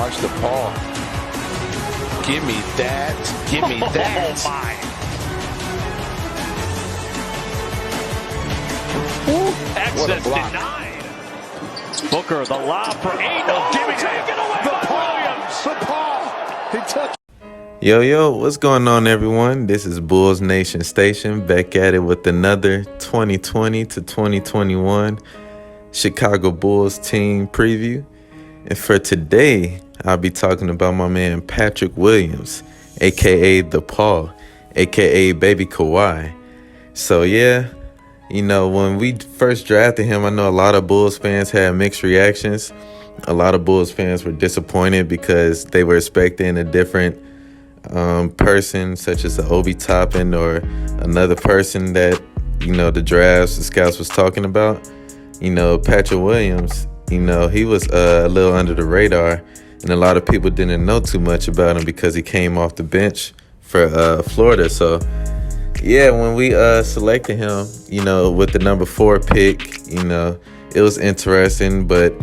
Watch the paw. Give me that. Give me that. Oh, my. Access denied. Booker, the lob for 8. Oh, giving it away by Williams. The paw. He took. Yo, what's going on, everyone? This is Bulls Nation Station, back at it with another 2020 to 2021 Chicago Bulls team preview. And for today, I'll be talking about my man Patrick Williams, a.k.a. The Paw, a.k.a. Baby Kawhi. So, yeah, you know, when we first drafted him, I know a lot of Bulls fans had mixed reactions. A lot of Bulls fans were disappointed because they were expecting a different person, such as the Obi Toppin or another person that, you know, the scouts was talking about. You know, Patrick Williams, you know, he was a little under the radar, and a lot of people didn't know too much about him because he came off the bench for Florida. So, yeah, when we selected him, you know, with the number 4 pick, you know, it was interesting, but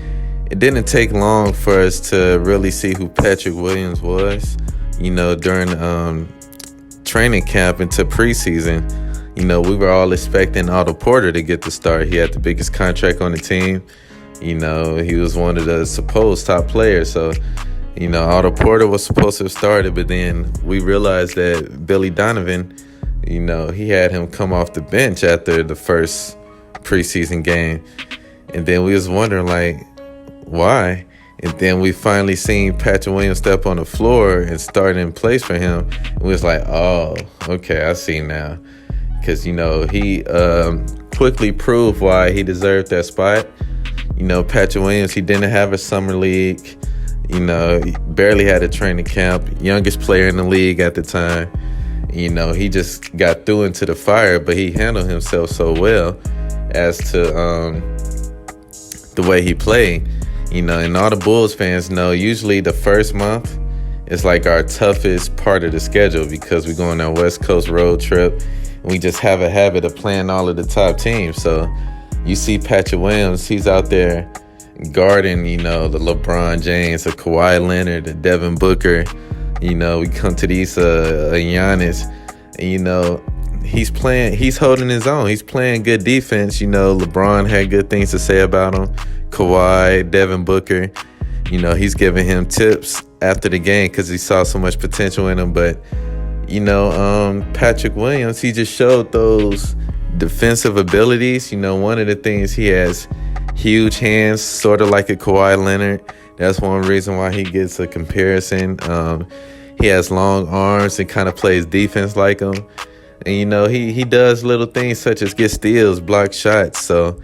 it didn't take long for us to really see who Patrick Williams was. You know, during training camp into preseason, you know, we were all expecting Otto Porter to get the start. He had the biggest contract on the team. You know, he was one of the supposed top players. So, you know, Otto Porter was supposed to have started, but then we realized that Billy Donovan, you know, he had him come off the bench after the first preseason game. And then we was wondering, like, why? And then we finally seen Patrick Williams step on the floor and start in place for him. And we was like, oh, okay, I see now. Because, you know, he quickly proved why he deserved that spot. You know, Patrick Williams, he didn't have a summer league. You know, he barely had a training camp. Youngest player in the league at the time. You know, he just got through into the fire, but he handled himself so well as to the way he played. You know, and all the Bulls fans know usually the first month is like our toughest part of the schedule because we're going on a West Coast road trip and we just have a habit of playing all of the top teams. So you see Patrick Williams, he's out there guarding, you know, the LeBron James, the Kawhi Leonard, the Devin Booker. You know, we come to these Giannis, and, you know, he's holding his own. He's playing good defense. You know, LeBron had good things to say about him. Kawhi, Devin Booker, you know, he's giving him tips after the game because he saw so much potential in him. But, you know, Patrick Williams, he just showed those defensive abilities. You know, one of the things, he has huge hands, sort of like a Kawhi Leonard. That's one reason why he gets a comparison. He has long arms and kind of plays defense like him. And, you know, he does little things such as get steals, block shots. So,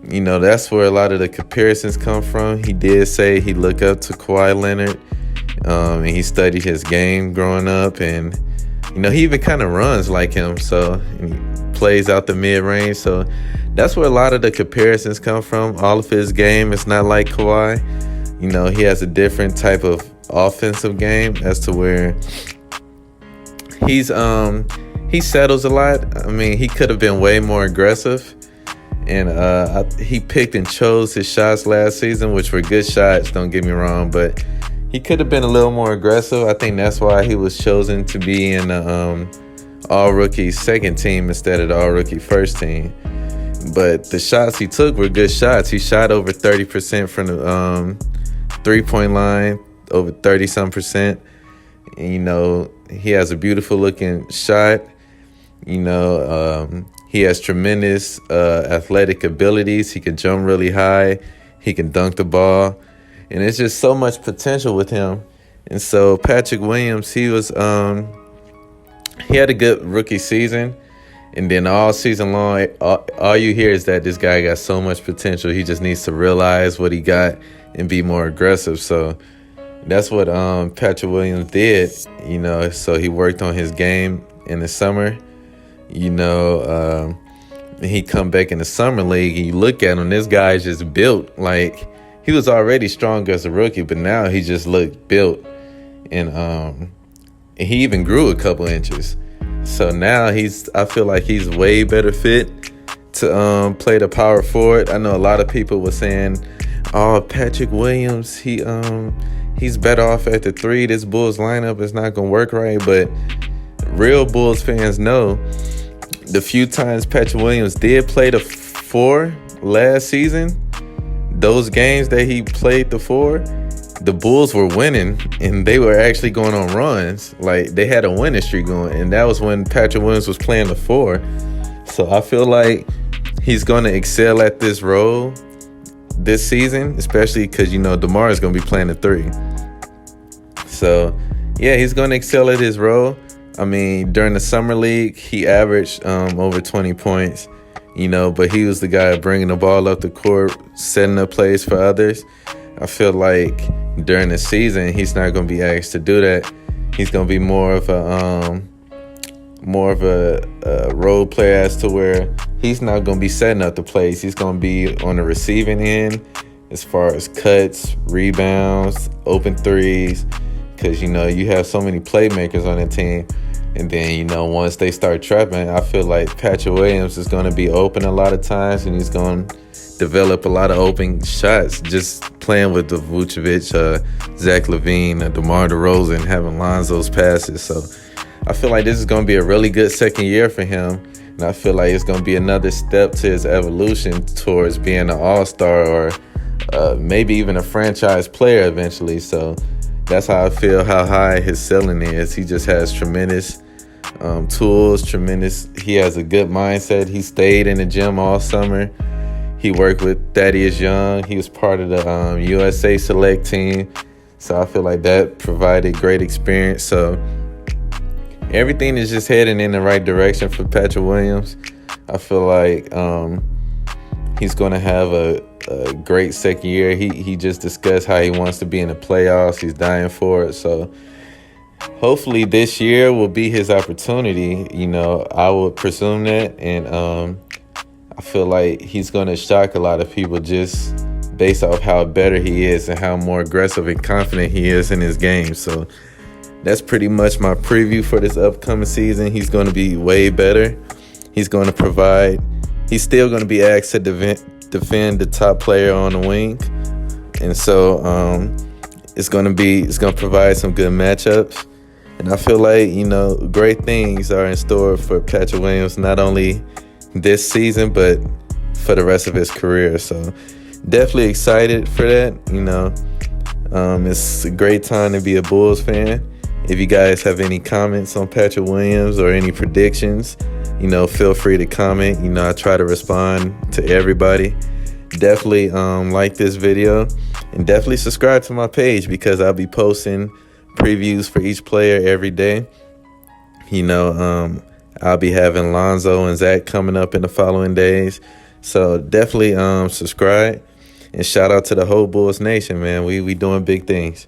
you know, that's where a lot of the comparisons come from. He did say he looked up to Kawhi Leonard, and he studied his game growing up. And, you know, he even kind of runs like him. So he plays out the mid-range. So that's where a lot of the comparisons come from. All of his game is not like Kawhi. You know, he has a different type of offensive game as to where he settles a lot. I mean, he could have been way more aggressive. And he picked and chose his shots last season, which were good shots, don't get me wrong. But he could have been a little more aggressive. I think that's why he was chosen to be in the all-rookie second team instead of the all-rookie first team. But the shots he took were good shots. He shot over 30% from the three-point line, over 30-some%. And, you know, he has a beautiful-looking shot. You know, he has tremendous athletic abilities. He can jump really high. He can dunk the ball. And there's just so much potential with him. And so Patrick Williams, he had a good rookie season. And then all season long, all you hear is that this guy got so much potential. He just needs to realize what he got and be more aggressive. So that's what Patrick Williams did, you know. So he worked on his game in the summer. You know, he come back in the summer league, and you look at him, this guy's just built. Like, he was already strong as a rookie, but now he just looked built. And he even grew a couple inches. So now I feel like he's way better fit to play the power forward. I know a lot of people were saying, oh, Patrick Williams, he he's better off at the 3. This Bulls lineup is not going to work right. But real Bulls fans know the few times Patrick Williams did play the 4 last season, those games that he played the 4, the Bulls were winning, and they were actually going on runs. Like, they had a winning streak going, and that was when Patrick Williams was playing the 4. So I feel like he's going to excel at this role this season, especially because, DeMar is going to be playing the 3. So, yeah, he's going to excel at his role. I mean, during the Summer League, he averaged over 20 points, but he was the guy bringing the ball up the court, setting up plays for others. I feel like during the season, he's not going to be asked to do that. He's going to be more of a role player, as to where he's not going to be setting up the plays. He's going to be on the receiving end as far as cuts, rebounds, open threes, because, you have so many playmakers on the team. And then, once they start trapping, I feel like Patrick Williams is going to be open a lot of times, and he's going to develop a lot of open shots just playing with the Vucevic, Zach LaVine, DeMar DeRozan, having Lonzo's passes. So I feel like this is going to be a really good second year for him. And I feel like it's going to be another step to his evolution towards being an all-star or maybe even a franchise player eventually. So that's how I feel, how high his ceiling is. He just has tremendous tools, he has a good mindset. He stayed in the gym all summer. He worked with Thaddeus Young. He was part of the USA Select team. So I feel like that provided great experience. So everything is just heading in the right direction for Patrick Williams. I feel like he's going to have a great second year. He just discussed how he wants to be in the playoffs. He's dying for it. So hopefully this year will be his opportunity. I would presume that. And I feel like he's going to shock a lot of people just based off how better he is and how more aggressive and confident he is in his game. So that's pretty much my preview for this upcoming season. He's going to be way better. He's going to provide. He's still going to be asked to defend the top player on the wing. And so it's going to provide some good matchups. And I feel like, great things are in store for Patrick Williams, not only this season, but for the rest of his career. So definitely excited for that. It's a great time to be a Bulls fan. If you guys have any comments on Patrick Williams or any predictions, feel free to comment. I try to respond to everybody. Definitely like this video and definitely subscribe to my page, because I'll be posting previews for each player every day. I'll be having Lonzo and Zach coming up in the following days. So definitely subscribe, and shout out to the whole Bulls Nation, man. We doing big things.